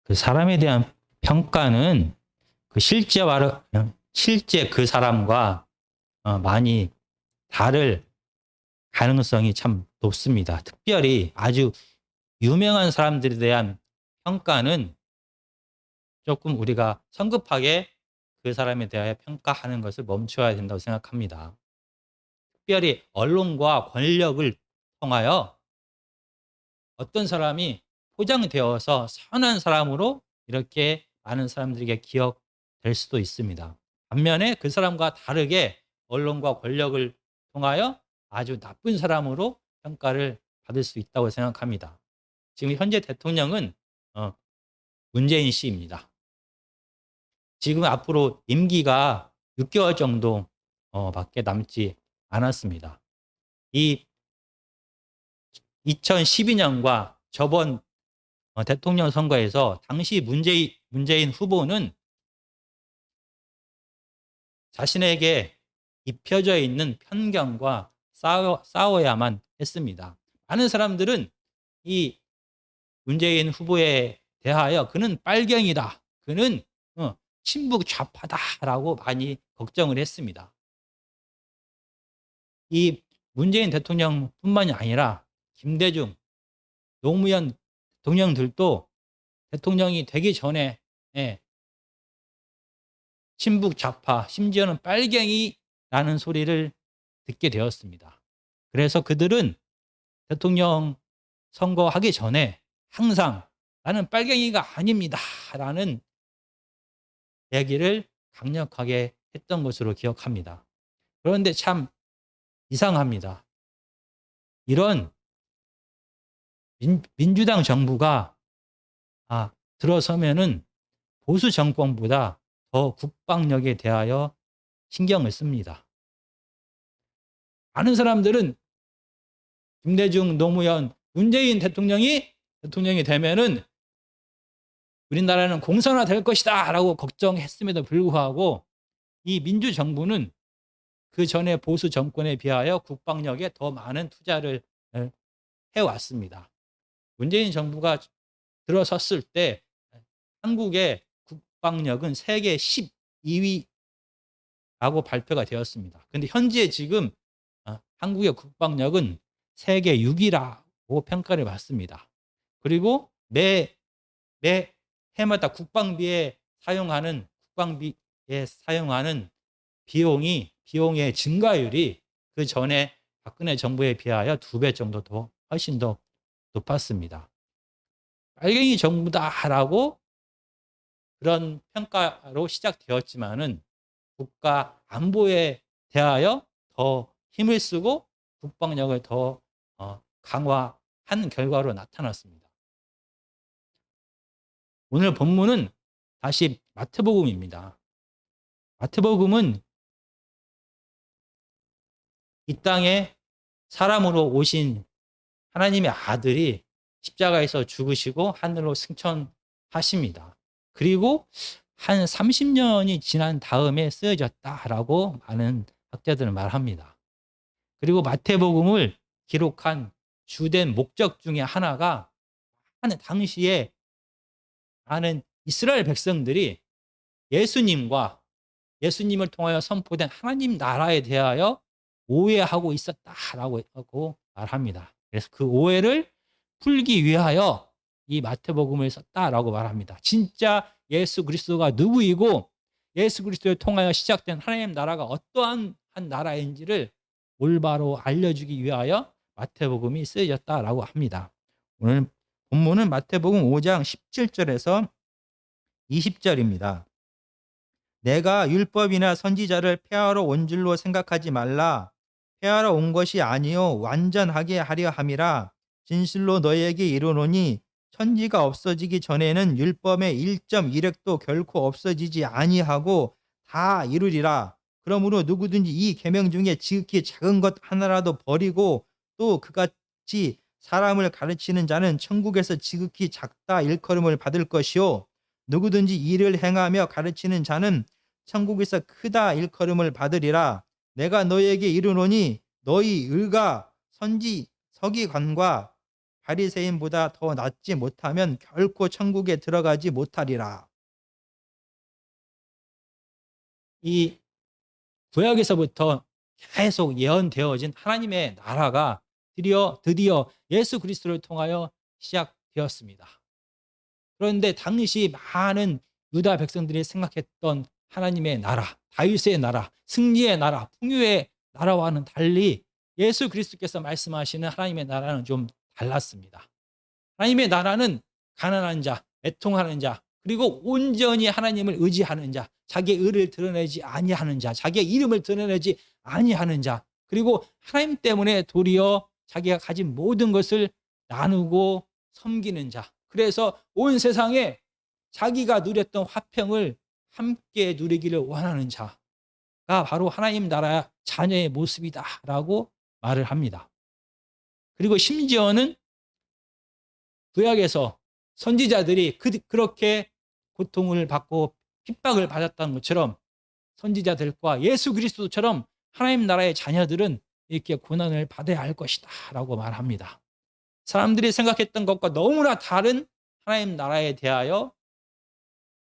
그 사람에 대한 평가는 실제 그 사람과 많이 다를 가능성이 참 높습니다. 특별히 아주 유명한 사람들에 대한 평가는 조금 우리가 성급하게 그 사람에 대하여 평가하는 것을 멈춰야 된다고 생각합니다. 특별히 언론과 권력을 통하여 어떤 사람이 포장되어서 선한 사람으로 이렇게 많은 사람들에게 기억될 수도 있습니다. 반면에 그 사람과 다르게 언론과 권력을 통하여 아주 나쁜 사람으로 평가를 받을 수 있다고 생각합니다. 지금 현재 대통령은 문재인 씨입니다. 지금 앞으로 임기가 6개월 정도 밖에 남지 않았습니다. 이 2012년과 저번 대통령 선거에서 당시 문재인 후보는 자신에게 입혀져 있는 편견과 싸워야만 했습니다. 많은 사람들은 이 문재인 후보에 대하여 그는 빨갱이다, 그는 친북 좌파다라고 많이 걱정을 했습니다. 이 문재인 대통령뿐만이 아니라 김대중, 노무현 대통령들도 대통령이 되기 전에 친북 좌파, 심지어는 빨갱이라는 소리를 듣게 되었습니다. 그래서 그들은 대통령 선거하기 전에 항상 나는 빨갱이가 아닙니다 라는 얘기를 강력하게 했던 것으로 기억합니다. 그런데 참 이상합니다. 이런 민주당 정부가 들어서면은 보수 정권보다 더 국방력에 대하여 신경을 씁니다. 많은 사람들은 김대중, 노무현, 문재인 대통령이 되면은 우리나라는 공산화될 것이다 라고 걱정했음에도 불구하고 이 민주정부는 그 전에 보수 정권에 비하여 국방력에 더 많은 투자를 해왔습니다. 문재인 정부가 들어섰을 때 한국의 국방력은 세계 12위라고 발표가 되었습니다. 그런데 현재 지금 한국의 국방력은 세계 6위라고 평가를 받습니다. 그리고 매 해마다 국방비에 사용하는 비용의 증가율이 그 전에 박근혜 정부에 비하여 2배 정도 더 훨씬 더 높았습니다. 빨갱이 정부다라고 그런 평가로 시작되었지만은 국가 안보에 대하여 더 힘을 쓰고 국방력을 더 강화한 결과로 나타났습니다. 오늘 본문은 다시 마태복음입니다. 마태복음은 이 땅에 사람으로 오신 하나님의 아들이 십자가에서 죽으시고 하늘로 승천하십니다. 그리고 한 30년이 지난 다음에 쓰여졌다라고 많은 학자들은 말합니다. 그리고 마태복음을 기록한 주된 목적 중에 하나가 당시에 많은 이스라엘 백성들이 예수님을 통하여 선포된 하나님 나라에 대하여 오해하고 있었다라고 말합니다. 그래서 그 오해를 풀기 위하여 이 마태복음을 썼다라고 말합니다. 진짜 예수 그리스도가 누구이고 예수 그리스도를 통하여 시작된 하나님 나라가 어떠한 한 나라인지를 올바로 알려주기 위하여 마태복음이 쓰여졌다라고 합니다. 오늘 본문은 마태복음 5장 17절에서 20절입니다. 내가 율법이나 선지자를 폐하러 온 줄로 생각하지 말라. 폐하러 온 것이 아니요 완전하게 하려 함이라. 진실로 너희에게 이르노니 천지가 없어지기 전에는 율법의 1.1획도 결코 없어지지 아니하고 다 이루리라. 그러므로 누구든지 이 계명 중에 지극히 작은 것 하나라도 버리고 또 그같이 사람을 가르치는 자는 천국에서 지극히 작다 일컬음을 받을 것이요 누구든지 이를 행하며 가르치는 자는 천국에서 크다 일컬음을 받으리라. 내가 너희에게 이르노니 너희 의가 서기관과 바리새인보다 더 낫지 못하면 결코 천국에 들어가지 못하리라. 이 구약에서부터 계속 예언되어진 하나님의 나라가 드디어 예수 그리스도를 통하여 시작되었습니다. 그런데 당시 많은 유다 백성들이 생각했던 하나님의 나라, 다윗의 나라, 승리의 나라, 풍요의 나라와는 달리 예수 그리스도께서 말씀하시는 하나님의 나라는 좀 달랐습니다. 하나님의 나라는 가난한 자, 애통하는 자, 그리고 온전히 하나님을 의지하는 자, 자기의 의를 드러내지 아니하는 자, 자기의 이름을 드러내지 아니하는 자, 그리고 하나님 때문에 도리어 자기가 가진 모든 것을 나누고 섬기는 자. 그래서 온 세상에 자기가 누렸던 화평을 함께 누리기를 원하는 자가 바로 하나님 나라 자녀의 모습이다라고 말을 합니다. 그리고 심지어는 구약에서 선지자들이 그렇게 고통을 받고 핍박을 받았다는 것처럼 선지자들과 예수 그리스도처럼 하나님 나라의 자녀들은 이렇게 고난을 받아야 할 것이다 라고 말합니다. 사람들이 생각했던 것과 너무나 다른 하나님 나라에 대하여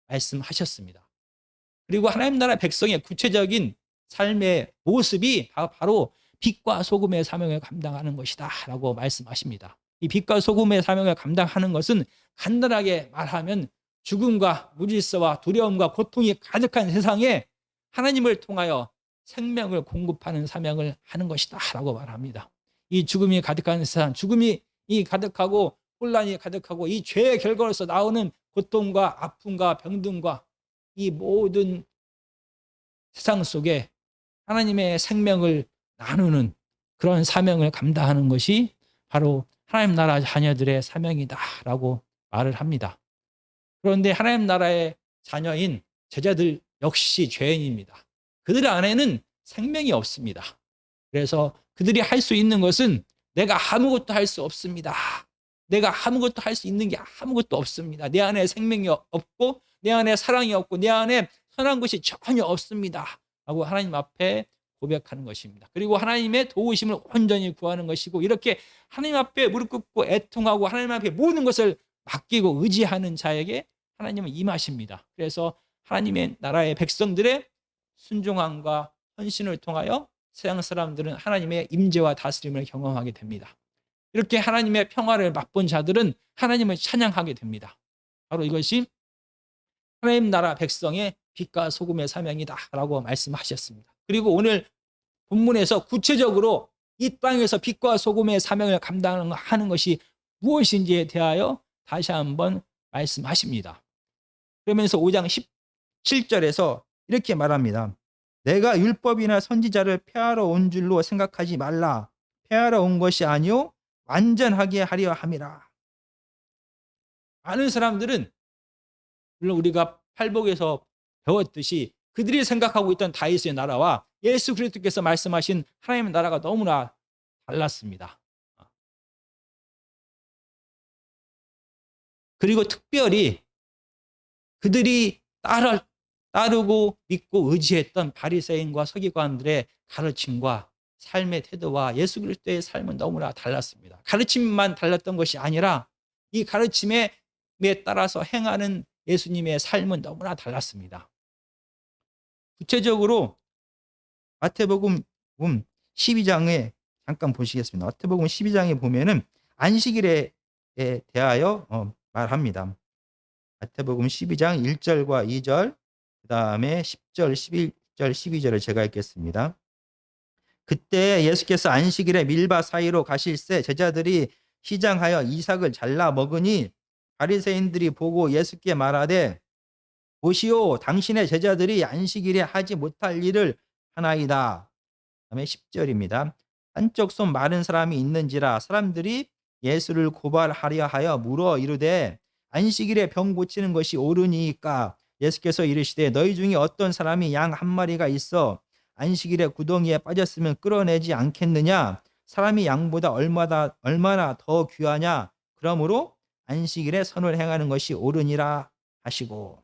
말씀하셨습니다. 그리고 하나님 나라 백성의 구체적인 삶의 모습이 바로 빛과 소금의 사명을 감당하는 것이다 라고 말씀하십니다. 이 빛과 소금의 사명을 감당하는 것은 간단하게 말하면 죽음과 무질서와 두려움과 고통이 가득한 세상에 하나님을 통하여 생명을 공급하는 사명을 하는 것이다 라고 말합니다. 이 죽음이 가득한 세상, 죽음이 가득하고 혼란이 가득하고 이 죄의 결과로서 나오는 고통과 아픔과 병든과 이 모든 세상 속에 하나님의 생명을 나누는 그런 사명을 감당하는 것이 바로 하나님 나라 자녀들의 사명이다라고 말을 합니다. 그런데 하나님 나라의 자녀인 제자들 역시 죄인입니다. 그들 안에는 생명이 없습니다. 그래서 그들이 할 수 있는 것은 내가 아무것도 할 수 없습니다. 내가 아무것도 할 수 있는 게 아무것도 없습니다. 내 안에 생명이 없고 내 안에 사랑이 없고 내 안에 선한 것이 전혀 없습니다. 라고 하나님 앞에 고백하는 것입니다. 그리고 하나님의 도우심을 온전히 구하는 것이고 이렇게 하나님 앞에 무릎 꿇고 애통하고 하나님 앞에 모든 것을 맡기고 의지하는 자에게 하나님은 임하십니다. 그래서 하나님의 나라의 백성들의 순종함과 헌신을 통하여 세상 사람들은 하나님의 임재와 다스림을 경험하게 됩니다. 이렇게 하나님의 평화를 맛본 자들은 하나님을 찬양하게 됩니다. 바로 이것이 하나님 나라 백성의 빛과 소금의 사명이다라고 말씀하셨습니다. 그리고 오늘 본문에서 구체적으로 이 땅에서 빛과 소금의 사명을 감당하는 것이 무엇인지에 대하여 다시 한번 말씀하십니다. 그러면서 5장 17절에서 이렇게 말합니다. 내가 율법이나 선지자를 폐하러 온 줄로 생각하지 말라. 폐하러 온 것이 아니요 완전하게 하려 함이라. 많은 사람들은 물론 우리가 팔복에서 배웠듯이 그들이 생각하고 있던 다윗의 나라와 예수 그리스도께서 말씀하신 하나님의 나라가 너무나 달랐습니다. 그리고 특별히 그들이 따르고 믿고 의지했던 바리새인과 서기관들의 가르침과 삶의 태도와 예수 그리스도의 삶은 너무나 달랐습니다. 가르침만 달랐던 것이 아니라 이 가르침에 따라서 행하는 예수님의 삶은 너무나 달랐습니다. 구체적으로 마태복음 12장에 잠깐 보시겠습니다. 마태복음 12장에 보면은 안식일에 대하여 말합니다. 마태복음 12장 1절과 2절, 그 다음에 10절, 11절, 12절을 제가 읽겠습니다. 그때 예수께서 안식일에 밀밭 사이로 가실새 제자들이 시장하여 이삭을 잘라 먹으니 바리새인들이 보고 예수께 말하되 보시오 당신의 제자들이 안식일에 하지 못할 일을 하나이다. 그다음에 10절입니다. 한쪽 손 마른 사람이 있는지라 사람들이 예수를 고발하려 하여 물어 이르되 안식일에 병 고치는 것이 옳으니까 예수께서 이르시되 너희 중에 어떤 사람이 양 한 마리가 있어 안식일에 구덩이에 빠졌으면 끌어내지 않겠느냐 사람이 양보다 얼마나 더 귀하냐 그러므로 안식일에 선을 행하는 것이 옳으니라 하시고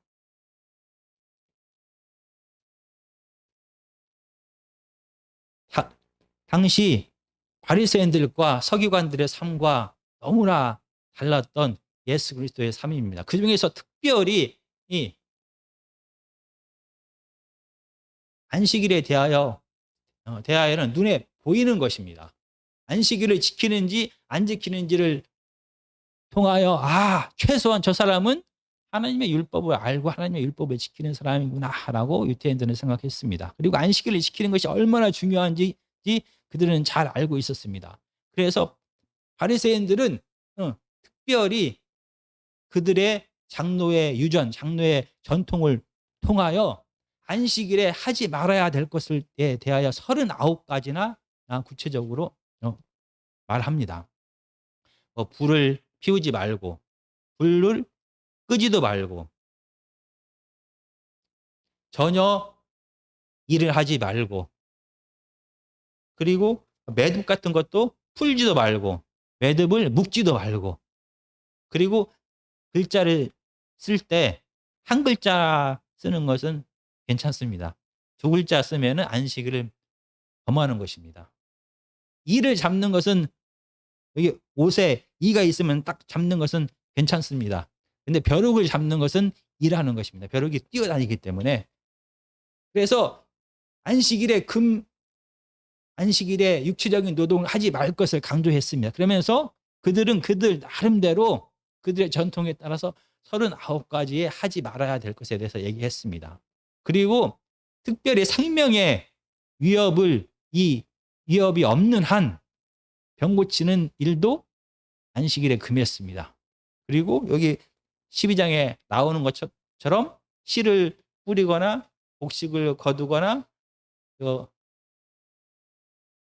당시 바리새인들과 서기관들의 삶과 너무나 달랐던 예수 그리스도의 삶입니다. 그중에서 특별히 이 안식일에 대하여는 눈에 보이는 것입니다. 안식일을 지키는지 안 지키는지를 통하여 최소한 저 사람은 하나님의 율법을 알고 하나님의 율법을 지키는 사람이구나라고 유대인들은 생각했습니다. 그리고 안식일을 지키는 것이 얼마나 중요한지 그들은 잘 알고 있었습니다. 그래서 바리새인들은 특별히 그들의 장로의 전통을 통하여 안식일에 하지 말아야 될 것에 대하여 39가지나 구체적으로 말합니다. 불을 피우지 말고, 불을 끄지도 말고, 전혀 일을 하지 말고, 그리고 매듭 같은 것도 풀지도 말고, 매듭을 묶지도 말고, 그리고 글자를 쓸 때 한 글자 쓰는 것은 괜찮습니다. 두 글자 쓰면은 안식일을 범하는 것입니다. 이를 잡는 것은 여기 옷에 이가 있으면 딱 잡는 것은 괜찮습니다. 근데 벼룩을 잡는 것은 일하는 것입니다. 벼룩이 뛰어다니기 때문에. 그래서 안식일에 육체적인 노동을 하지 말 것을 강조했습니다. 그러면서 그들은 그들 나름대로 그들의 전통에 따라서 39가지의 하지 말아야 될 것에 대해서 얘기했습니다. 그리고 특별히 생명의 위협이 없는 한 병 고치는 일도 안식일에 금했습니다. 그리고 여기 12장에 나오는 것처럼 씨를 뿌리거나 곡식을 거두거나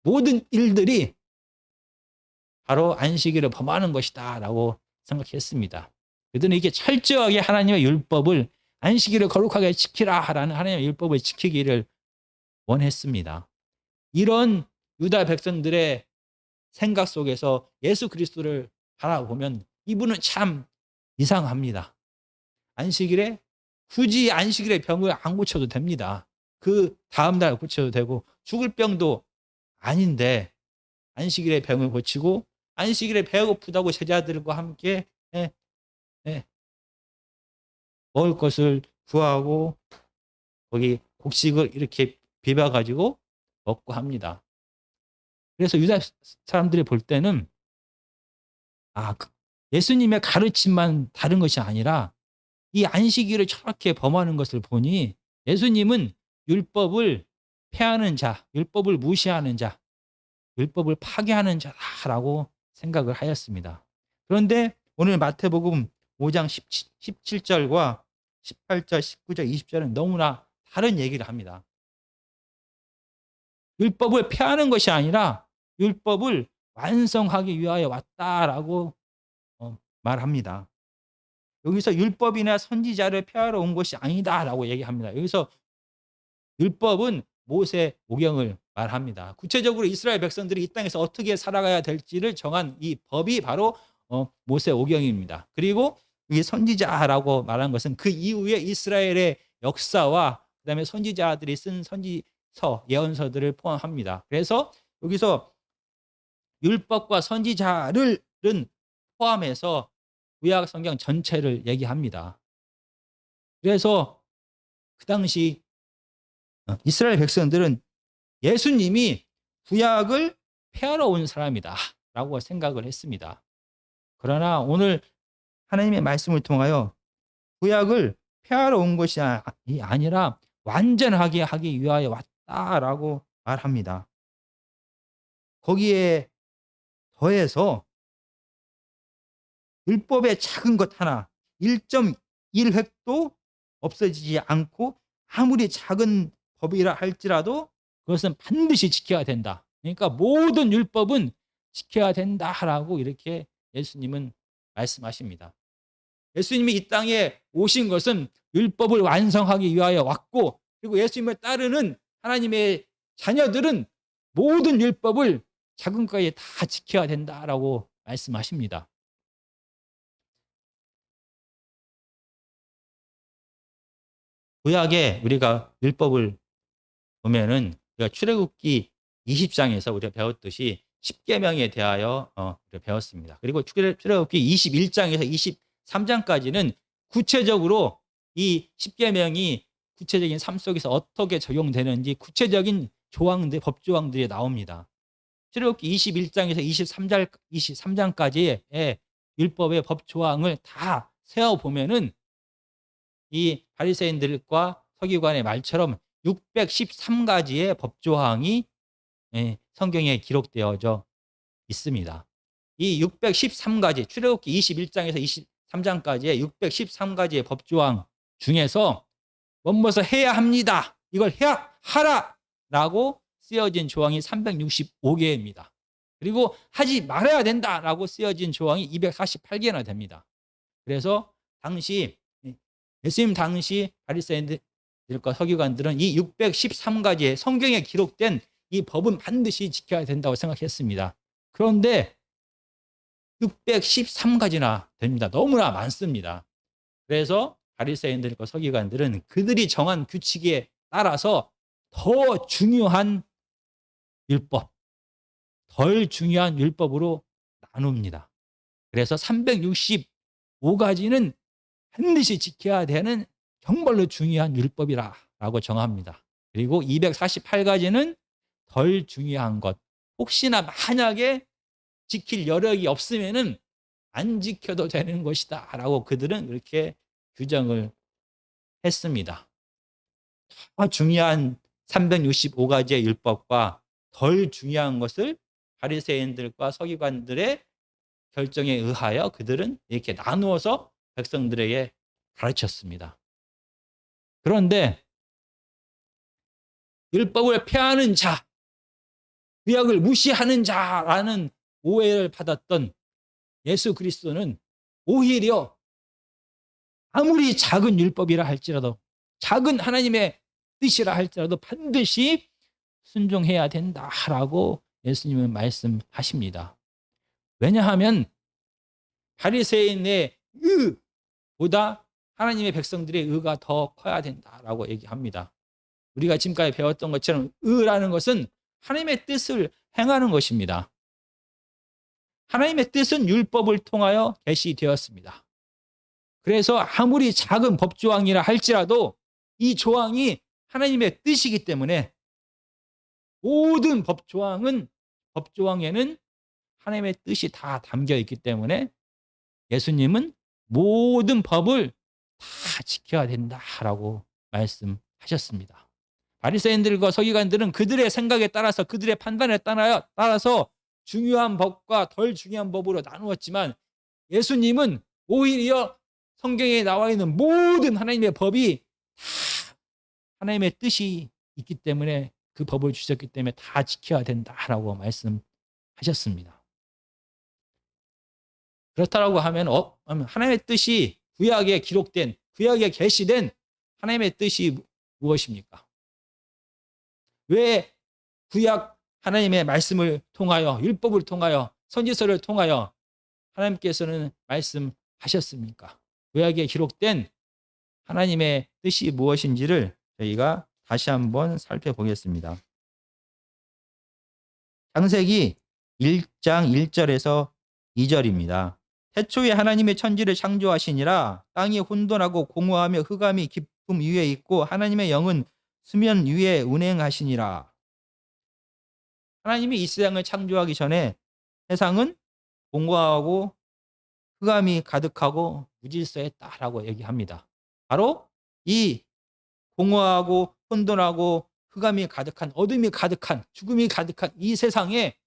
모든 일들이 바로 안식일을 범하는 것이다 라고 생각했습니다. 그들은 이게 철저하게 하나님의 율법을 안식일을 거룩하게 지키라라는 하나님의 율법을 지키기를 원했습니다. 이런 유다 백성들의 생각 속에서 예수 그리스도를 바라보면 이분은 참 이상합니다. 굳이 안식일에 병을 안 고쳐도 됩니다. 그 다음날 고쳐도 되고 죽을 병도 아닌데 안식일에 병을 고치고 안식일에 배고프다고 제자들과 함께 먹을 것을 구하고 거기 곡식을 이렇게 비벼가지고 먹고 합니다. 그래서 유다 사람들이 볼 때는 예수님의 가르침만 다른 것이 아니라 이 안식일을 저렇게 범하는 것을 보니 예수님은 율법을 폐하는 자, 율법을 무시하는 자, 율법을 파괴하는 자라고 생각을 하였습니다. 그런데 오늘 마태복음 5장 17절과 18절, 19절, 20절은 너무나 다른 얘기를 합니다. 율법을 폐하는 것이 아니라 율법을 완성하기 위하여 왔다라고 말합니다. 여기서 율법이나 선지자를 폐하러 온 것이 아니다라고 얘기합니다. 여기서 율법은 모세 오경을 말합니다. 구체적으로 이스라엘 백성들이 이 땅에서 어떻게 살아가야 될지를 정한 이 법이 바로 모세 오경입니다. 그리고 이 선지자라고 말한 것은 그 이후에 이스라엘의 역사와 그다음에 선지자들이 쓴 선지서, 예언서들을 포함합니다. 그래서 여기서 율법과 선지자를 포함해서 구약 성경 전체를 얘기합니다. 그래서 그 당시 이스라엘 백성들은 예수님이 구약을 폐하러 온 사람이다라고 생각을 했습니다. 그러나 오늘 하나님의 말씀을 통하여 구약을 폐하러 온 것이 아니라 완전하게 하기 위하여 왔다라고 말합니다. 거기에 더해서 율법의 작은 것 하나 1.1획도 없어지지 않고 아무리 작은 법이라 할지라도 그것은 반드시 지켜야 된다. 그러니까 모든 율법은 지켜야 된다라고 이렇게 예수님은 말씀하십니다. 예수님이 이 땅에 오신 것은 율법을 완성하기 위하여 왔고, 그리고 예수님을 따르는 하나님의 자녀들은 모든 율법을 작은 것까지 다 지켜야 된다라고 말씀하십니다. 구약에 우리가 율법을 보면은 우리가 출애굽기 20장에서 우리가 배웠듯이 십계명에 대하여 배웠습니다. 그리고 출애굽기 21장에서 23장까지는 구체적으로 이 십계명이 구체적인 삶 속에서 어떻게 적용되는지 구체적인 법 조항들이 나옵니다. 출애굽기 21장에서 23장까지의 율법의 법 조항을 다 세어 보면은 이 바리새인들과 서기관의 말처럼 613가지의 법 조항이 성경에 기록되어져 있습니다. 이 613가지 출애굽기 21장에서 23장까지의 613가지의 법 조항 중에서 뭐뭐서 해야 합니다. 이걸 하라라고 쓰여진 조항이 365개입니다. 그리고 하지 말아야 된다라고 쓰여진 조항이 248개나 됩니다. 그래서 예수님 당시 바리새인들과 서기관들은 이 613가지의 성경에 기록된 이 법은 반드시 지켜야 된다고 생각했습니다. 그런데 613가지나 됩니다. 너무나 많습니다. 그래서 바리새인들과 서기관들은 그들이 정한 규칙에 따라서 더 중요한 율법, 덜 중요한 율법으로 나눕니다. 그래서 365가지는 반드시 지켜야 되는 정말로 중요한 율법이라고 정합니다. 그리고 248가지는 덜 중요한 것, 혹시나 만약에 지킬 여력이 없으면은 안 지켜도 되는 것이다 라고 그들은 그렇게 규정을 했습니다. 더 중요한 365가지의 율법과 덜 중요한 것을 바리새인들과 서기관들의 결정에 의하여 그들은 이렇게 나누어서 백성들에게 가르쳤습니다. 그런데 율법을 폐하는 자, 구약을 무시하는 자라는 오해를 받았던 예수 그리스도는 오히려 아무리 작은 율법이라 할지라도, 작은 하나님의 뜻이라 할지라도 반드시 순종해야 된다라고 예수님은 말씀하십니다. 왜냐하면 바리새인의 의보다 하나님의 백성들의 의가 더 커야 된다라고 얘기합니다. 우리가 지금까지 배웠던 것처럼 의라는 것은 하나님의 뜻을 행하는 것입니다. 하나님의 뜻은 율법을 통하여 계시되었습니다. 그래서 아무리 작은 법조항이라 할지라도 이 조항이 하나님의 뜻이기 때문에 모든 법조항에는 하나님의 뜻이 다 담겨 있기 때문에 예수님은 모든 법을 다 지켜야 된다라고 말씀하셨습니다. 바리새인들과 서기관들은 그들의 생각에 따라서, 그들의 판단에 따라서 중요한 법과 덜 중요한 법으로 나누었지만 예수님은 오히려 성경에 나와 있는 모든 하나님의 법이 다 하나님의 뜻이 있기 때문에, 그 법을 주셨기 때문에 다 지켜야 된다라고 말씀하셨습니다. 그렇다고 하면 하나님의 뜻이 구약에 기록된, 구약에 계시된 하나님의 뜻이 무엇입니까? 왜 구약 하나님의 말씀을 통하여, 율법을 통하여, 선지서를 통하여 하나님께서는 말씀하셨습니까? 구약에 기록된 하나님의 뜻이 무엇인지를 저희가 다시 한번 살펴보겠습니다. 창세기 1장 1절에서 2절입니다. 태초에 하나님의 천지를 창조하시니라. 땅이 혼돈하고 공허하며 흑암이 깊음 위에 있고 하나님의 영은 수면 위에 운행하시니라. 하나님이 이 세상을 창조하기 전에 세상은 공허하고 흑암이 가득하고 무질서했다라고 얘기합니다. 바로 이 공허하고 혼돈하고 흑암이 가득한, 어둠이 가득한, 죽음이 가득한 이 세상에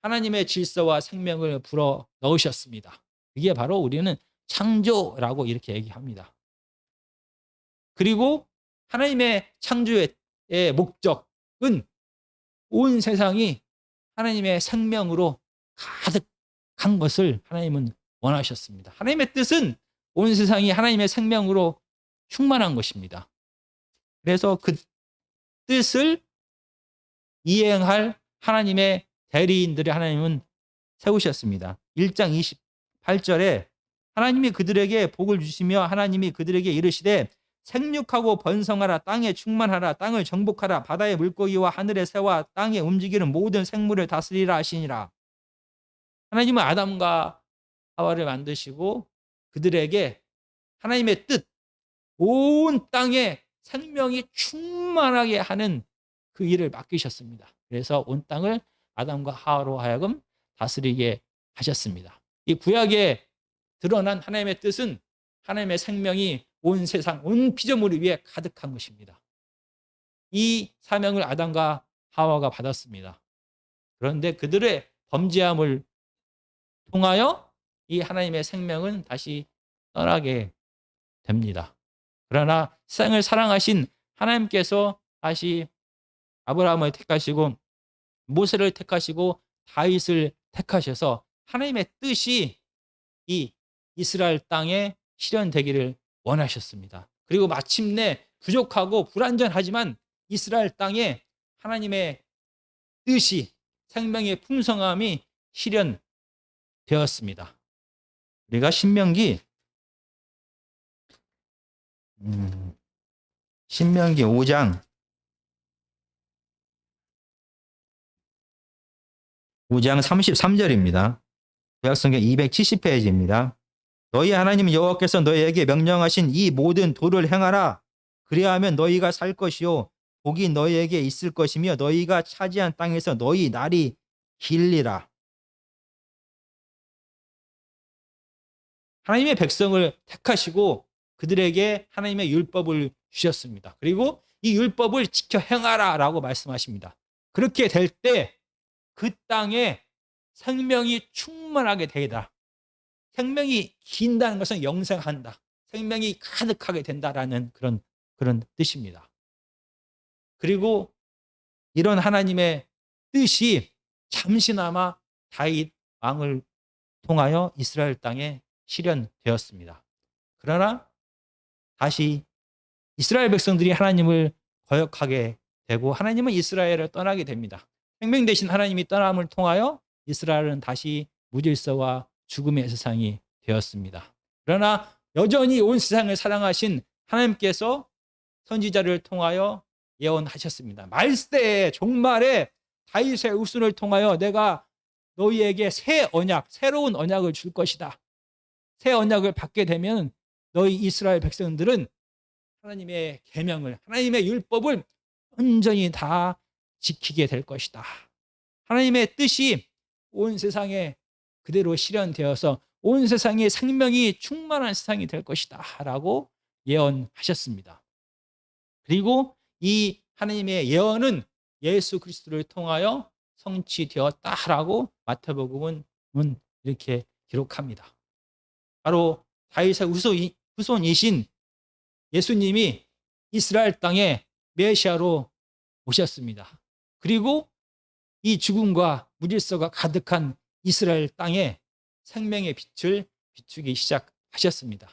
하나님의 질서와 생명을 불어 넣으셨습니다. 이게 바로 우리는 창조라고 이렇게 얘기합니다. 그리고 하나님의 창조의 목적은 온 세상이 하나님의 생명으로 가득한 것을 하나님은 원하셨습니다. 하나님의 뜻은 온 세상이 하나님의 생명으로 충만한 것입니다. 그래서 그 뜻을 이행할 하나님의 대리인들을 하나님은 세우셨습니다. 1장 28절에 하나님이 그들에게 복을 주시며 하나님이 그들에게 이르시되 생육하고 번성하라. 땅에 충만하라. 땅을 정복하라. 바다의 물고기와 하늘의 새와 땅에 움직이는 모든 생물을 다스리라 하시니라. 하나님은 아담과 하와를 만드시고 그들에게 하나님의 뜻, 온 땅에 생명이 충만하게 하는 그 일을 맡기셨습니다. 그래서 온 땅을 아담과 하와로 하여금 다스리게 하셨습니다. 이 구약에 드러난 하나님의 뜻은 하나님의 생명이 온 세상, 온 피조물 위에 가득한 것입니다. 이 사명을 아담과 하와가 받았습니다. 그런데 그들의 범죄함을 통하여 이 하나님의 생명은 다시 떠나게 됩니다. 그러나 세상을 사랑하신 하나님께서 다시 아브라함을 택하시고 모세를 택하시고 다윗을 택하셔서 하나님의 뜻이 이 이스라엘 땅에 실현되기를 원하셨습니다. 그리고 마침내 부족하고 불완전하지만 이스라엘 땅에 하나님의 뜻이, 생명의 풍성함이 실현되었습니다. 우리가 신명기 5장 33절입니다. 구약성경 270페이지입니다. 너희 하나님 여호와께서 너희에게 명령하신 이 모든 도를 행하라. 그리하면 너희가 살 것이요 복이 너희에게 있을 것이며 너희가 차지한 땅에서 너희 날이 길리라. 하나님의 백성을 택하시고 그들에게 하나님의 율법을 주셨습니다. 그리고 이 율법을 지켜 행하라라고 말씀하십니다. 그렇게 될 때 그 땅에 생명이 충만하게 되다. 생명이 긴다는 것은 영생한다. 생명이 가득하게 된다라는 그런 뜻입니다. 그리고 이런 하나님의 뜻이 잠시나마 다윗 왕을 통하여 이스라엘 땅에 실현되었습니다. 그러나 다시 이스라엘 백성들이 하나님을 거역하게 되고 하나님은 이스라엘을 떠나게 됩니다. 생명 대신 하나님이 떠남을 통하여 이스라엘은 다시 무질서와 죽음의 세상이 되었습니다. 그러나 여전히 온 세상을 사랑하신 하나님께서 선지자를 통하여 예언하셨습니다. 말세에 종말에 다윗의 후손을 통하여 내가 너희에게 새 언약, 새로운 언약을 줄 것이다. 새 언약을 받게 되면 너희 이스라엘 백성들은 하나님의 계명을, 하나님의 율법을 온전히 다 지키게 될 것이다. 하나님의 뜻이 온 세상에 그대로 실현되어서 온 세상에 생명이 충만한 세상이 될 것이다 라고 예언하셨습니다. 그리고 이 하나님의 예언은 예수 그리스도를 통하여 성취되었다라고 마태복음은 이렇게 기록합니다. 바로 다윗의 후손이신 예수님이 이스라엘 땅에 메시아로 오셨습니다. 그리고 이 죽음과 무질서가 가득한 이스라엘 땅에 생명의 빛을 비추기 시작하셨습니다.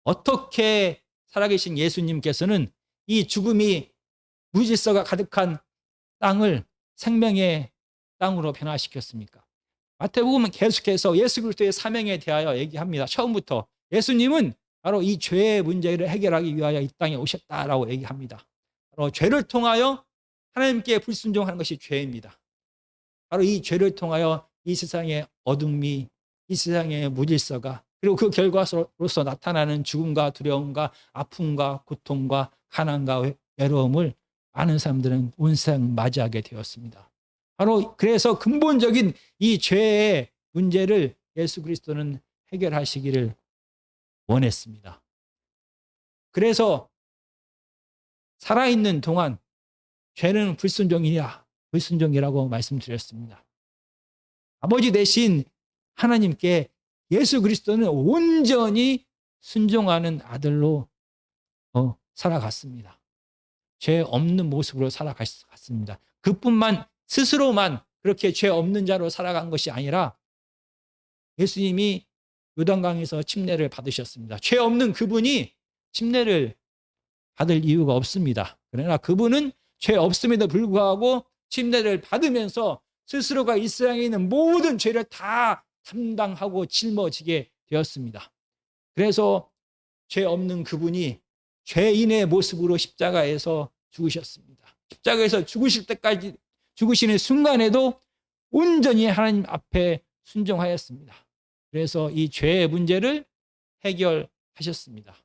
어떻게 살아계신 예수님께서는 이 죽음이 무질서가 가득한 땅을 생명의 땅으로 변화시켰습니까? 마태복음은 계속해서 예수 그리스도의 사명에 대하여 얘기합니다. 처음부터 예수님은 바로 이 죄의 문제를 해결하기 위하여 이 땅에 오셨다라고 얘기합니다. 바로 죄를 통하여 하나님께 불순종하는 것이 죄입니다. 바로 이 죄를 통하여 이 세상의 어둠이, 이 세상의 무질서가, 그리고 그 결과로서 나타나는 죽음과 두려움과 아픔과 고통과 가난과 외로움을 많은 사람들은 온 세상 맞이하게 되었습니다. 바로 그래서 근본적인 이 죄의 문제를 예수 그리스도는 해결하시기를 원했습니다. 그래서 살아있는 동안 죄는 불순종이라고 말씀드렸습니다. 아버지 대신 하나님께 예수 그리스도는 온전히 순종하는 아들로 살아갔습니다. 죄 없는 모습으로 살아갔습니다. 그뿐만 스스로만 그렇게 죄 없는 자로 살아간 것이 아니라 예수님이 요단강에서 침례를 받으셨습니다. 죄 없는 그분이 침례를 받을 이유가 없습니다. 그러나 그분은 죄 없음에도 불구하고 침례를 받으면서 스스로가 이 세상에 있는 모든 죄를 다 담당하고 짊어지게 되었습니다. 그래서 죄 없는 그분이 죄인의 모습으로 십자가에서 죽으셨습니다. 십자가에서 죽으실 때까지 죽으시는 순간에도 온전히 하나님 앞에 순종하였습니다. 그래서 이 죄의 문제를 해결하셨습니다.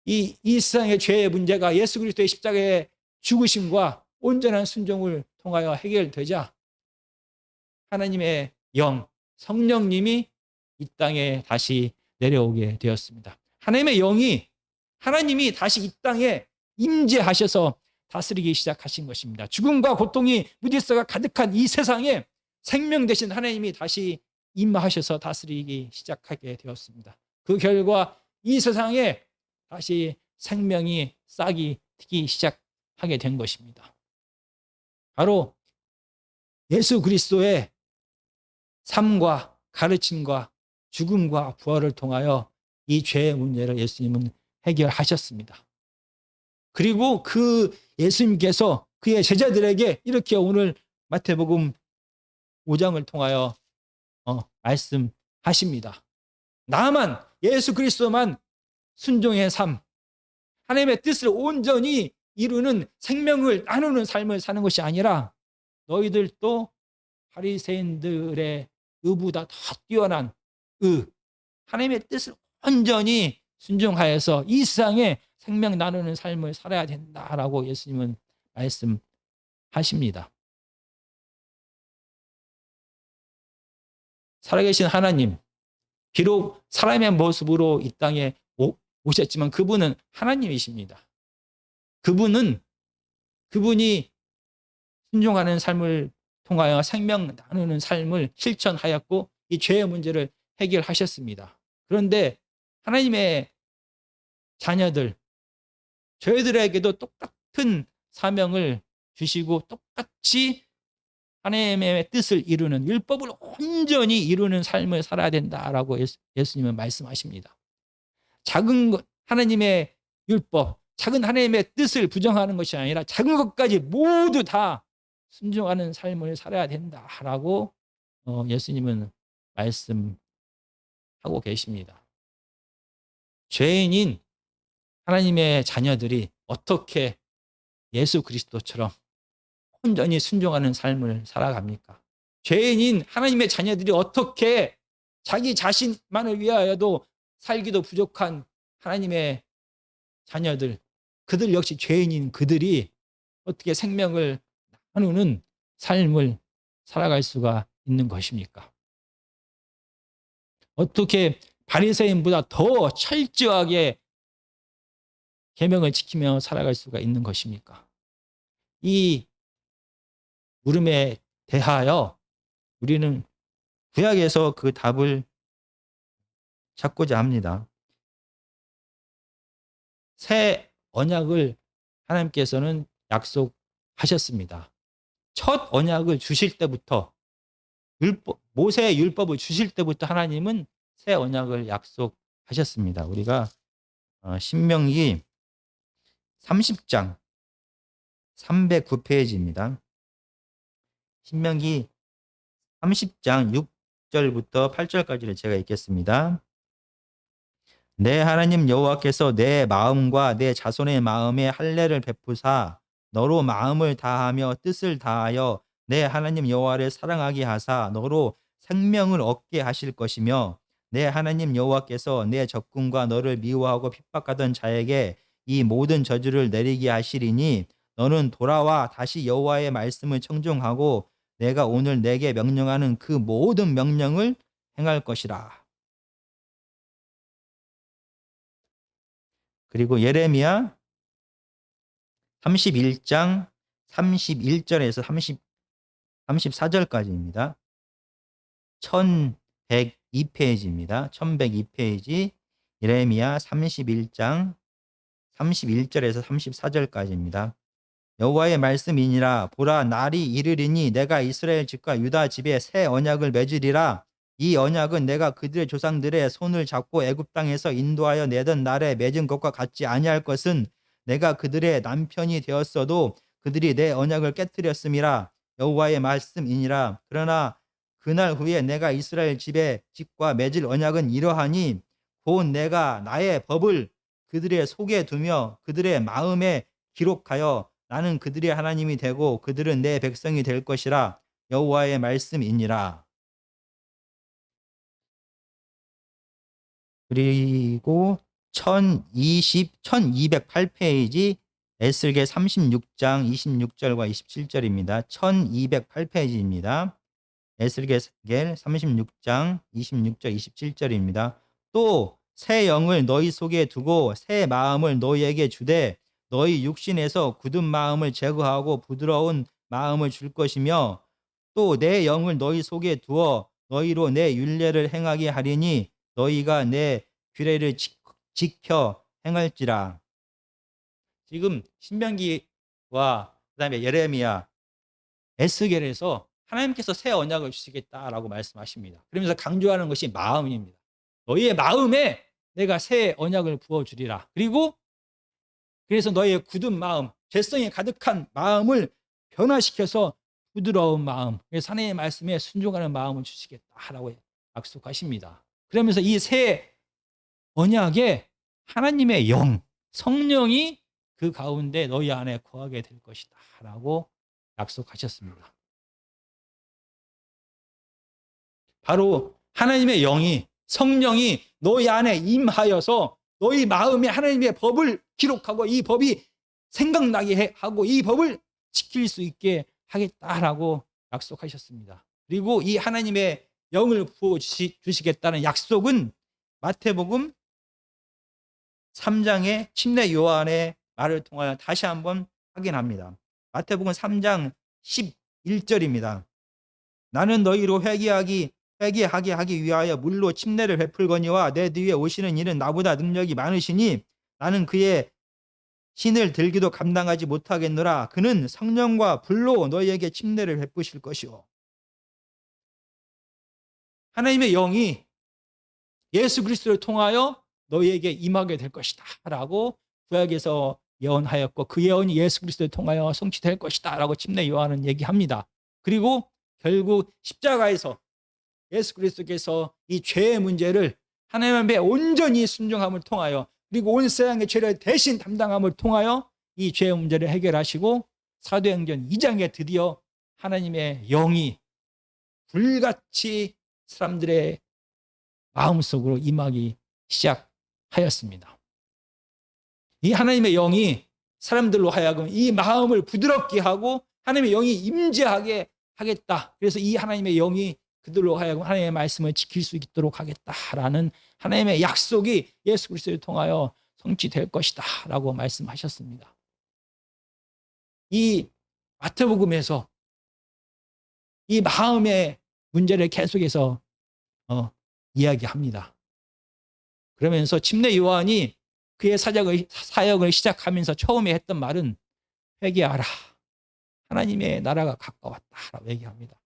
이 세상의 죄의 문제가 예수 그리스도의 십자가의 죽으심과 온전한 순종을 통하여 해결되자 하나님의 영, 성령님이 이 땅에 다시 내려오게 되었습니다. 하나님의 영이 하나님이 다시 이 땅에 임재하셔서 다스리기 시작하신 것입니다. 죽음과 고통이 무질서가 가득한 이 세상에 생명 되신 하나님이 다시 임하셔서 다스리기 시작하게 되었습니다. 그 결과 이 세상에 다시 생명이 싹이 트기 시작하게 된 것입니다. 바로 예수 그리스도의 삶과 가르침과 죽음과 부활을 통하여 이 죄의 문제를 예수님은 해결하셨습니다. 그리고 그 예수님께서 그의 제자들에게 이렇게 오늘 마태복음 5장을 통하여 말씀하십니다. 나만, 예수 그리스도만 순종의 삶, 하나님의 뜻을 온전히 이루는 생명을 나누는 삶을 사는 것이 아니라 너희들도 바리새인들의 의보다 더 뛰어난 하나님의 뜻을 온전히 순종하여서 이 세상에 생명 나누는 삶을 살아야 된다라고 예수님은 말씀하십니다. 살아계신 하나님, 비록 사람의 모습으로 이 땅에 오셨지만 그분은 하나님이십니다. 그분이 순종하는 삶을 통하여 생명 나누는 삶을 실천하였고 이 죄의 문제를 해결하셨습니다. 그런데 하나님의 자녀들, 저희들에게도 똑같은 사명을 주시고 똑같이 하나님의 뜻을 이루는 율법을 온전히 이루는 삶을 살아야 된다라고 예수님은 말씀하십니다. 작은 것, 하나님의 율법, 작은 하나님의 뜻을 부정하는 것이 아니라 작은 것까지 모두 다 순종하는 삶을 살아야 된다라고 예수님은 말씀하고 계십니다. 죄인인 하나님의 자녀들이 어떻게 예수 그리스도처럼 온전히 순종하는 삶을 살아갑니까? 죄인인 하나님의 자녀들이 어떻게 자기 자신만을 위하여도 살기도 부족한 하나님의 자녀들, 그들 역시 죄인인 그들이 어떻게 생명을 나누는 삶을 살아갈 수가 있는 것입니까? 어떻게 바리새인보다 더 철저하게 계명을 지키며 살아갈 수가 있는 것입니까? 이 물음에 대하여 우리는 구약에서 그 답을 찾고자 합니다. 새 언약을 하나님께서는 약속하셨습니다. 첫 언약을 주실 때부터 모세의 율법을 주실 때부터 하나님은 새 언약을 약속하셨습니다. 우리가 신명기 30장 309페이지입니다. 신명기 30장 6절부터 8절까지를 제가 읽겠습니다. 내 하나님 여호와께서 내 마음과 내 자손의 마음에 할례를 베푸사 너로 마음을 다하며 뜻을 다하여 내 하나님 여호와를 사랑하게 하사 너로 생명을 얻게 하실 것이며 내 하나님 여호와께서 내 적군과 너를 미워하고 핍박하던 자에게 이 모든 저주를 내리게 하시리니 너는 돌아와 다시 여호와의 말씀을 청종하고 내가 오늘 내게 명령하는 그 모든 명령을 행할 것이라. 그리고 예레미야 31장 31절에서 34절까지입니다. 1102페이지입니다. 1102페이지 예레미야 31장 31절에서 34절까지입니다. 여호와의 말씀이니라. 보라, 날이 이르리니 내가 이스라엘 집과 유다 집에 새 언약을 맺으리라. 이 언약은 내가 그들의 조상들의 손을 잡고 애굽 땅에서 인도하여 내던 날에 맺은 것과 같지 아니할 것은 내가 그들의 남편이 되었어도 그들이 내 언약을 깨뜨렸음이라. 여호와의 말씀이니라. 그러나 그날 후에 내가 이스라엘 집과 맺을 언약은 이러하니 곧 내가 나의 법을 그들의 속에 두며 그들의 마음에 기록하여 나는 그들의 하나님이 되고 그들은 내 백성이 될 것이라 여호와의 말씀이니라. 그리고 1208페이지 에스겔 36장 26절과 27절입니다. 1208페이지입니다. 에스겔 36장 26절 27절입니다. 또 새 영을 너희 속에 두고 새 마음을 너희에게 주되 너희 육신에서 굳은 마음을 제거하고 부드러운 마음을 줄 것이며 또 내 영을 너희 속에 두어 너희로 내 율례를 행하게 하리니 너희가 내 규례를 지켜 행할지라. 지금 신명기와 그다음에 예레미야, 에스겔에서 하나님께서 새 언약을 주시겠다라고 말씀하십니다. 그러면서 강조하는 것이 마음입니다. 너희의 마음에 내가 새 언약을 부어주리라. 그리고 그래서 너희의 굳은 마음, 죄성이 가득한 마음을 변화시켜서 부드러운 마음, 하나님의 말씀에 순종하는 마음을 주시겠다라고 약속하십니다. 그러면서 이 새 언약에 하나님의 영, 성령이 그 가운데 너희 안에 거하게 될 것이다 라고 약속하셨습니다. 바로 하나님의 영이, 성령이 너희 안에 임하여서 너희 마음에 하나님의 법을 기록하고 이 법이 생각나게 하고 이 법을 지킬 수 있게 하겠다라고 약속하셨습니다. 그리고 이 하나님의 영을 부어주시겠다는 약속은 마태복음 3장의 침례 요한의 말을 통하여 다시 한번 확인합니다. 마태복음 3장 11절입니다. 나는 너희로 회개하게 하기 위하여 물로 침례를 베풀거니와 내 뒤에 오시는 이는 나보다 능력이 많으시니 나는 그의 신을 들기도 감당하지 못하겠노라. 그는 성령과 불로 너희에게 침례를 베푸실 것이요. 하나님의 영이 예수 그리스도를 통하여 너희에게 임하게 될 것이다 라고 구약에서 예언하였고 그 예언이 예수 그리스도를 통하여 성취될 것이다 라고 침례 요한은 얘기합니다. 그리고 결국 십자가에서 예수 그리스도께서 이 죄의 문제를 하나님의 온전히 순종함을 통하여 그리고 온 세상의 죄를 대신 담당함을 통하여 이 죄의 문제를 해결하시고 사도행전 2장에 드디어 하나님의 영이 불같이 사람들의 마음속으로 임하기 시작하였습니다. 이 하나님의 영이 사람들로 하여금 이 마음을 부드럽게 하고 하나님의 영이 임재하게 하겠다. 그래서 이 하나님의 영이 그들로 하여금 하나님의 말씀을 지킬 수 있도록 하겠다라는 하나님의 약속이 예수 그리스도를 통하여 성취될 것이다 라고 말씀하셨습니다. 이 마태복음에서 이 마음의 문제를 계속해서 이야기합니다. 그러면서 침례 요한이 그의 사역을 시작하면서 처음에 했던 말은 회개하라. 하나님의 나라가 가까웠다라고 얘기합니다.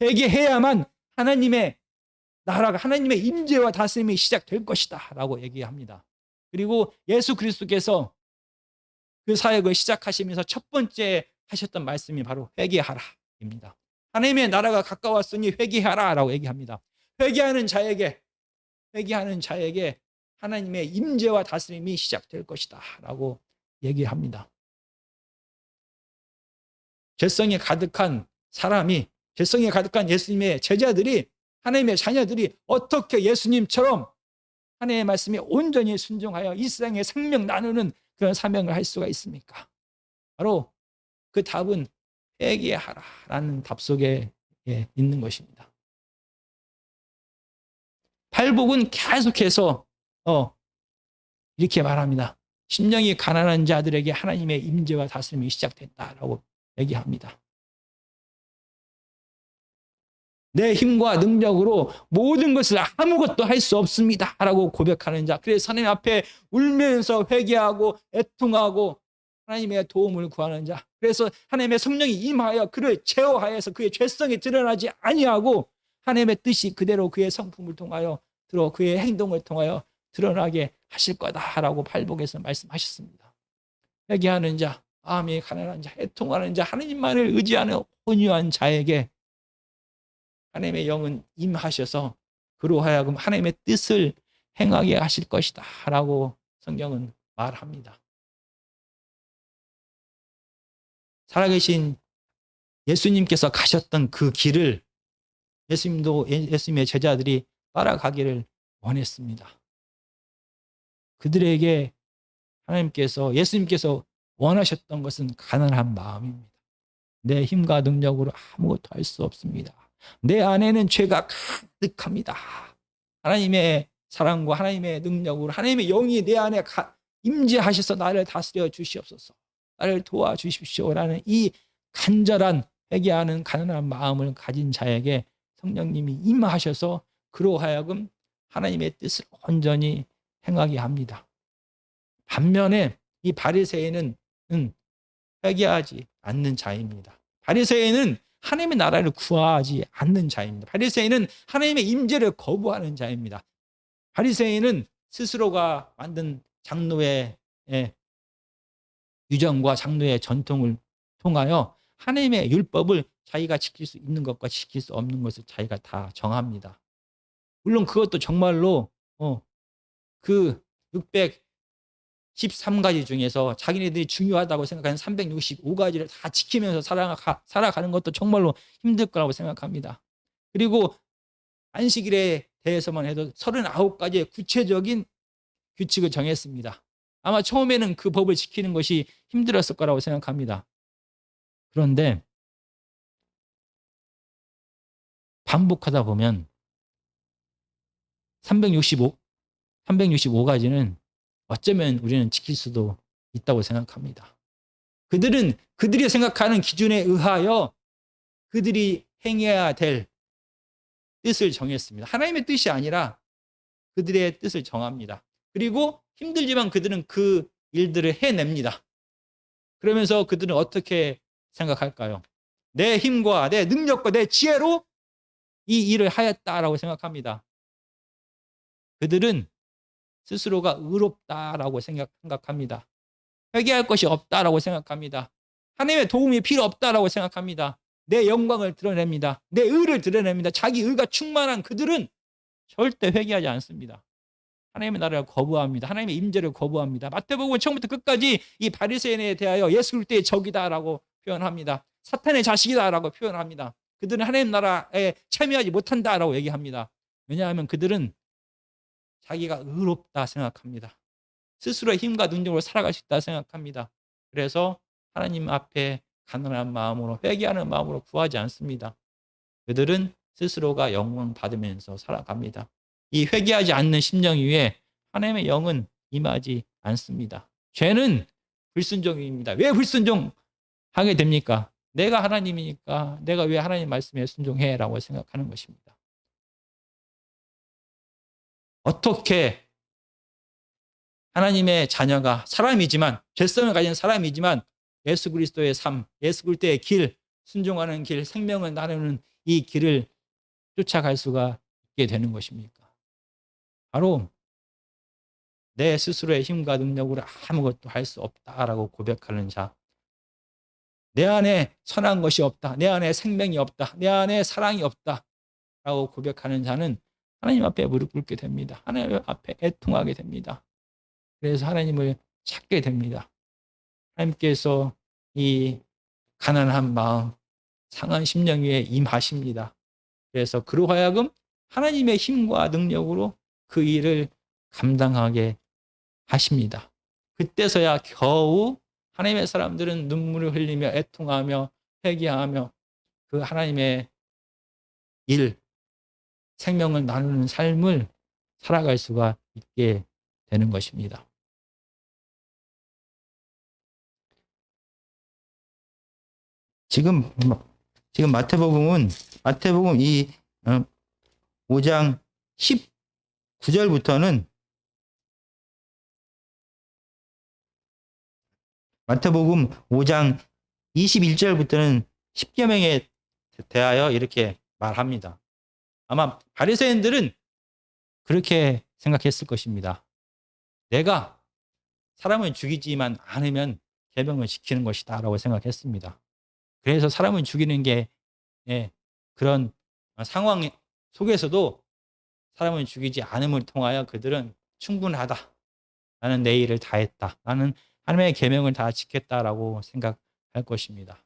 회개해야만 하나님의 나라가 하나님의 임재와 다스림이 시작될 것이다 라고 얘기합니다. 그리고 예수 그리스도께서 그 사역을 시작하시면서 첫 번째 하셨던 말씀이 바로 회개하라입니다. 하나님의 나라가 가까웠으니 회개하라 라고 얘기합니다. 회개하는 자에게 하나님의 임재와 다스림이 시작될 것이다 라고 얘기합니다. 죄성이 가득한 사람이, 죄성이 가득한 예수님의 제자들이, 하나님의 자녀들이 어떻게 예수님처럼 하나님의 말씀에 온전히 순종하여 이 세상에 생명 나누는 그런 사명을 할 수가 있습니까? 바로 그 답은 회개하라라는 답 속에 있는 것입니다. 팔복은 계속해서 이렇게 말합니다. 심령이 가난한 자들에게 하나님의 임재와 다스림이 시작됐다라고 얘기합니다. 내 힘과 능력으로 모든 것을 아무것도 할 수 없습니다 라고 고백하는 자, 그래서 하나님 앞에 울면서 회개하고 애통하고 하나님의 도움을 구하는 자, 그래서 하나님의 성령이 임하여 그를 제어하여서 그의 죄성이 드러나지 아니하고 하나님의 뜻이 그대로 그의 성품을 통하여 그의 행동을 통하여 드러나게 하실 거다라고 팔복에서 말씀하셨습니다. 회개하는 자, 마음이 가난한 자, 애통하는 자, 하나님만을 의지하는 온유한 자에게 하나님의 영은 임하셔서 그로 하여금 하나님의 뜻을 행하게 하실 것이다 라고 성경은 말합니다. 살아계신 예수님께서 가셨던 그 길을 예수님의 제자들이 따라가기를 원했습니다. 그들에게 예수님께서 원하셨던 것은 가난한 마음입니다. 내 힘과 능력으로 아무것도 할 수 없습니다. 내 안에는 죄가 가득합니다. 하나님의 사랑과 하나님의 능력으로 하나님의 영이 내 안에 임재하셔서 나를 다스려 주시옵소서. 나를 도와주십시오라는 이 간절한 회개하는 가난한 마음을 가진 자에게 성령님이 임하셔서 그로 하여금 하나님의 뜻을 온전히 행하게 합니다. 반면에 이 바리새인은 회개하지 않는 자입니다. 바리새인은 하나님의 나라를 구하지 않는 자입니다. 바리새인은 하나님의 임재를 거부하는 자입니다. 바리새인은 스스로가 만든 장로의 유전과 장로의 전통을 통하여 하나님의 율법을 자기가 지킬 수 있는 것과 지킬 수 없는 것을 자기가 다 정합니다. 물론 그것도 정말로 그 613가지 중에서 자기네들이 중요하다고 생각하는 365가지를 다 지키면서 살아가는 것도 정말로 힘들 거라고 생각합니다. 그리고 안식일에 대해서만 해도 39가지의 구체적인 규칙을 정했습니다. 아마 처음에는 그 법을 지키는 것이 힘들었을 거라고 생각합니다. 그런데 반복하다 보면 365가지는 어쩌면 우리는 지킬 수도 있다고 생각합니다. 그들이 생각하는 기준에 의하여 그들이 행해야 될 뜻을 정했습니다. 하나님의 뜻이 아니라 그들의 뜻을 정합니다. 그리고 힘들지만 그들은 그 일들을 해냅니다. 그러면서 그들은 어떻게 생각할까요? 내 힘과 내 능력과 내 지혜로 이 일을 하였다라고 생각합니다. 그들은 스스로가 의롭다라고 생각합니다. 회개할 것이 없다라고 생각합니다. 하나님의 도움이 필요 없다라고 생각합니다. 내 영광을 드러냅니다. 내 의를 드러냅니다. 자기 의가 충만한 그들은 절대 회개하지 않습니다. 하나님의 나라를 거부합니다. 하나님의 임재를 거부합니다. 마태복음은 처음부터 끝까지 이 바리새인에 대하여 예수 그리스도의 적이다라고 표현합니다. 사탄의 자식이다라고 표현합니다. 그들은 하나님 나라에 참여하지 못한다라고 얘기합니다. 왜냐하면 그들은 자기가 의롭다 생각합니다. 스스로의 힘과 능력으로 살아갈 수 있다 생각합니다. 그래서 하나님 앞에 가난한 마음으로 회개하는 마음으로 구하지 않습니다. 그들은 스스로가 영광 받으면서 살아갑니다. 이 회개하지 않는 심령 위에 하나님의 영은 임하지 않습니다. 죄는 불순종입니다. 왜 불순종하게 됩니까? 내가 하나님이니까 내가 왜 하나님 말씀에 순종해? 라고 생각하는 것입니다. 어떻게 하나님의 자녀가 사람이지만 죄성을 가진 사람이지만 예수 그리스도의 삶, 예수 그리스도의 길, 순종하는 길, 생명을 나누는 이 길을 쫓아갈 수가 있게 되는 것입니까? 바로 내 스스로의 힘과 능력으로 아무것도 할 수 없다라고 고백하는 자, 내 안에 선한 것이 없다, 내 안에 생명이 없다, 내 안에 사랑이 없다라고 고백하는 자는 하나님 앞에 무릎 꿇게 됩니다. 하나님 앞에 애통하게 됩니다. 그래서 하나님을 찾게 됩니다. 하나님께서 이 가난한 마음, 상한 심령 위에 임하십니다. 그래서 그로 하여금 하나님의 힘과 능력으로 그 일을 감당하게 하십니다. 그때서야 겨우 하나님의 사람들은 눈물을 흘리며 애통하며 회개하며 그 하나님의 일, 생명을 나누는 삶을 살아갈 수가 있게 되는 것입니다. 지금 마태복음 이 5장 19절부터는 마태복음 5장 21절부터는 십계명에 대하여 이렇게 말합니다. 아마 바리새인들은 그렇게 생각했을 것입니다. 내가 사람을 죽이지만 않으면 계명을 지키는 것이다 라고 생각했습니다. 그래서 사람을 죽이는 게 그런 상황 속에서도 사람을 죽이지 않음을 통하여 그들은 충분하다. 나는 내 일을 다 했다. 나는 하나님의 계명을 다 지켰다라고 생각할 것입니다.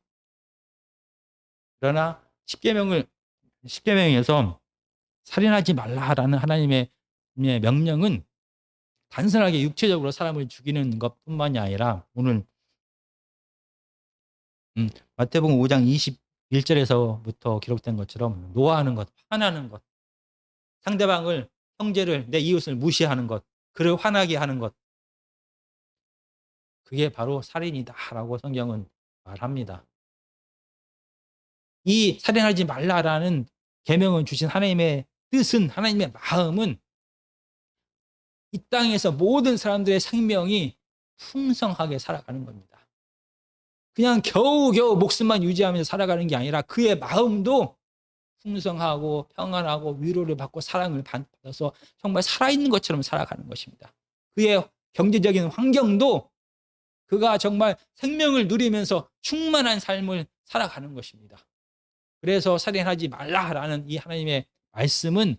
그러나 십계명에서 살인하지 말라라는 하나님의 명령은 단순하게 육체적으로 사람을 죽이는 것뿐만이 아니라 오늘 마태복음 5장 21절에서부터 기록된 것처럼 노하는 것, 화나는 것, 상대방을, 형제를, 내 이웃을 무시하는 것, 그를 화나게 하는 것, 그게 바로 살인이다라고 성경은 말합니다. 이 살인하지 말라라는 계명을 주신 하나님의 뜻은, 하나님의 마음은 이 땅에서 모든 사람들의 생명이 풍성하게 살아가는 겁니다. 그냥 겨우겨우 목숨만 유지하면서 살아가는 게 아니라 그의 마음도 풍성하고 평안하고 위로를 받고 사랑을 받아서 정말 살아있는 것처럼 살아가는 것입니다. 그의 경제적인 환경도 그가 정말 생명을 누리면서 충만한 삶을 살아가는 것입니다. 그래서 살인하지 말라라는 이 하나님의 말씀은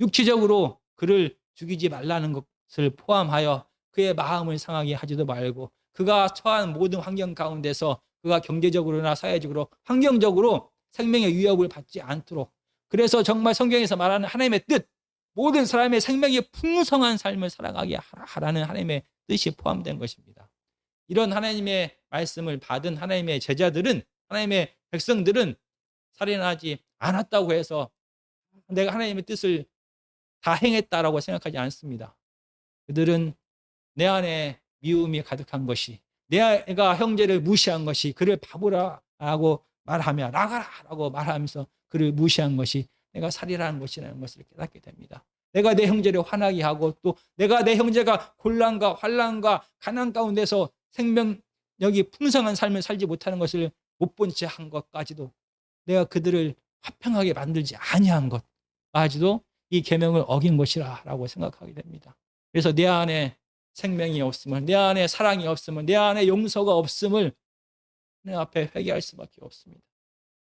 육체적으로 그를 죽이지 말라는 것을 포함하여 그의 마음을 상하게 하지도 말고 그가 처한 모든 환경 가운데서 그가 경제적으로나 사회적으로 환경적으로 생명의 위협을 받지 않도록, 그래서 정말 성경에서 말하는 하나님의 뜻, 모든 사람의 생명이 풍성한 삶을 살아가게 하라는 하나님의 뜻이 포함된 것입니다. 이런 하나님의 말씀을 받은 하나님의 제자들은, 하나님의 백성들은 살인하지 않았다고 해서 내가 하나님의 뜻을 다 행했다라고 생각하지 않습니다. 그들은 내 안에 미움이 가득한 것이, 내가 형제를 무시한 것이, 그를 바보라고 말하며 나가라라고 말하면서 그를 무시한 것이 내가 살인하는 것이라는 것을 깨닫게 됩니다. 내가 내 형제를 화나게 하고 또 내가 내 형제가 곤란과 환난과 가난 가운데서 생명력이 풍성한 삶을 살지 못하는 것을 못 본 채 한 것까지도, 내가 그들을 화평하게 만들지 아니한 것까지도 이 계명을 어긴 것이라고 생각하게 됩니다. 그래서 내 안에 생명이 없음을, 내 안에 사랑이 없음을, 내 안에 용서가 없음을 하나님 앞에 회개할 수밖에 없습니다.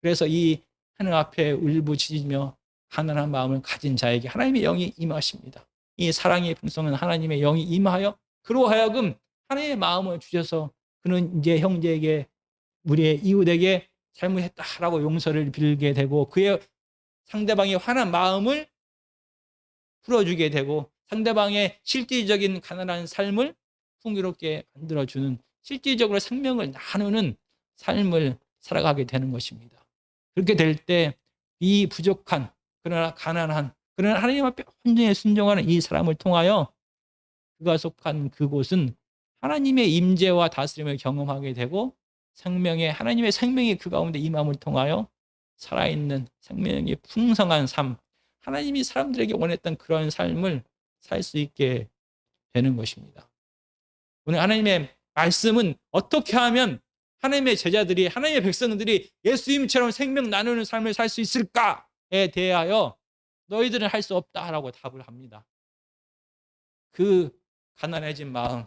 그래서 이 하나님 앞에 울부짖으며 가난한 마음을 가진 자에게 하나님의 영이 임하십니다. 이 사랑이 풍성한 하나님의 영이 임하여 그로 하여금 하나님의 마음을 주셔서 그는 이제 형제에게, 우리의 이웃에게 잘못했다라고 용서를 빌게 되고 그의 상대방의 화난 마음을 풀어주게 되고 상대방의 실질적인 가난한 삶을 풍요롭게 만들어주는, 실질적으로 생명을 나누는 삶을 살아가게 되는 것입니다. 그렇게 될 때 이 부족한, 그러나 가난한, 그러나 하나님 앞에 온전히 순종하는 이 사람을 통하여 그가 속한 그곳은 하나님의 임재와 다스림을 경험하게 되고 하나님의 생명이 그 가운데 임함을 통하여 살아있는 생명이 풍성한 삶, 하나님이 사람들에게 원했던 그런 삶을 살 수 있게 되는 것입니다. 오늘 하나님의 말씀은 어떻게 하면 하나님의 제자들이, 하나님의 백성들이 예수님처럼 생명 나누는 삶을 살 수 있을까에 대하여 너희들은 할 수 없다라고 답을 합니다. 그 가난해진 마음,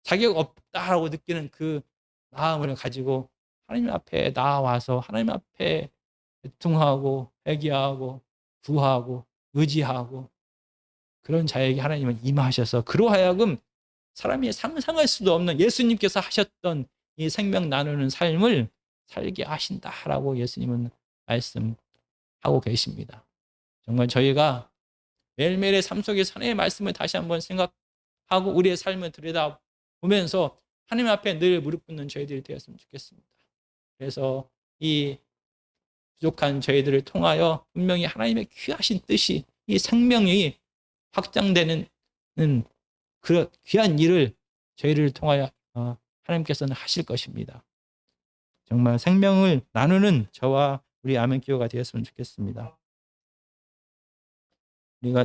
자격 없다라고 느끼는 그 마음을 가지고 하나님 앞에 나와서 하나님 앞에 애통하고 회개하고 구하고 의지하고 그런 자에게 하나님은 임하셔서 그로 하여금 사람이 상상할 수도 없는 예수님께서 하셨던 이 생명 나누는 삶을 살게 하신다라고 예수님은 말씀하고 계십니다. 정말 저희가 매일매일의 삶 속에서 하나님의 말씀을 다시 한번 생각하고 우리의 삶을 들여다보면서 하나님 앞에 늘 무릎 꿇는 저희들이 되었으면 좋겠습니다. 그래서 이 부족한 저희들을 통하여 분명히 하나님의 귀하신 뜻이, 이 생명이 확장되는 그 귀한 일을 저희를 통하여 하나님께서는 하실 것입니다. 정말 생명을 나누는 저와 우리 아멘교회가 되었으면 좋겠습니다. 우리가